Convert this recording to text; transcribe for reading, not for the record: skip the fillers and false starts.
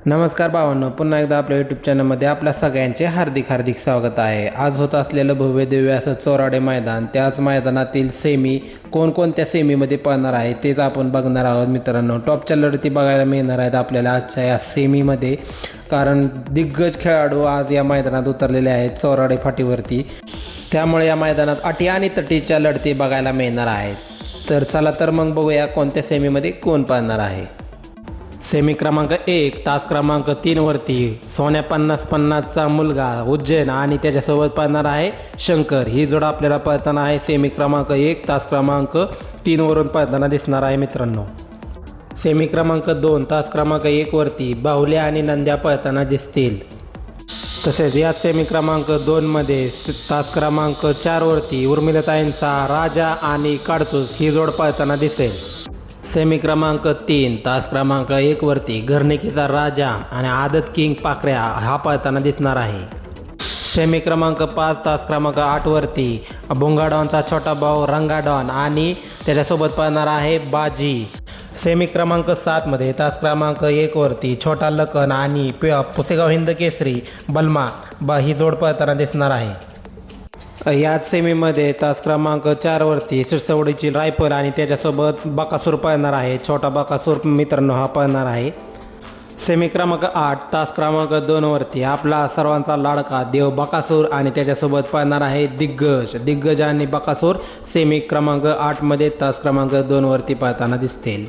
नमस्कार भावांनो, पुन्हा एकदा आपल्या यूट्यूब चॅनलमध्ये आपल्या सगळ्यांचे हार्दिक हार्दिक स्वागत आहे। आज होत असलेलं भव्य दिव्य असं चोराडे मैदान, त्याच मैदानातील सेमी कोणकोणत्या सेमीमध्ये पळणार आहे तेच आपण बघणार आहोत मित्रांनो। टॉपच्या लढती बघायला मिळणार आहेत आपल्याला आजच्या या सेमीमध्ये, कारण दिग्गज खेळाडू आज या मैदानात उतरलेले आहेत चोराडे फाटीवरती। त्यामुळे या मैदानात अटी आणि तटीच्या लढती बघायला मिळणार आहेत। तर चला तर मग बघूया कोणत्या सेमीमध्ये कोण पळणार आहे। सेमी क्रमांक 1 तास क्रमांक 3 वरती सोन्या 50-50चा मुलगा उज्जैन आणि त्याच्यासोबत पळणार आहे शंकर। ही जोड आपल्याला पळताना आहे सेमी क्रमांक 1 तास क्रमांक 3 वरून पळताना दिसणार आहे मित्रांनो। सेमी क्रमांक 2 तास क्रमांक 1 वरती बाहुल्या आणि नंद्या पळताना दिसतील। तसेच या सेमी क्रमांक 2 मध्ये तास क्रमांक 4 वरती उर्मिलाताईंचा राजा आणि काडतूस ही जोड पळताना दिसेल। सेमी क्रमांक 3 तास क्रमांक 1 वरती घरनिकीचा राजा आणि आदत किंग पाखऱ्या हा पळताना दिसणार आहे। सेमी क्रमांक 5 तास क्रमांक 8 वरती भोंगाडॉनचा छोटा भाऊ रंगाडॉन आणि त्याच्यासोबत पळणार आहे बाजी। सेमी क्रमांक 7 मध्ये तास क्रमांक 1 वरती छोटा लखन आणि पुसेगाव हिंद केसरी बलमा ही जोड पळताना दिसणार आहे। याच सेमीमध्ये तास क्रमांक 4 वरती सिरसवडीची रायफल आणि त्याच्यासोबत बकासूर पळणार आहे। छोटा बकासूर मित्रांनो हा पळणार आहे। सेमी क्रमांक 8 तास क्रमांक 2 वरती आपला सर्वांचा लाडका देव बकासूर आणि त्याच्यासोबत पळणार आहे दिग्गज आणि बकासूर सेमी क्रमांक 8 मध्ये तास क्रमांक 2 वरती पळताना दिसतील।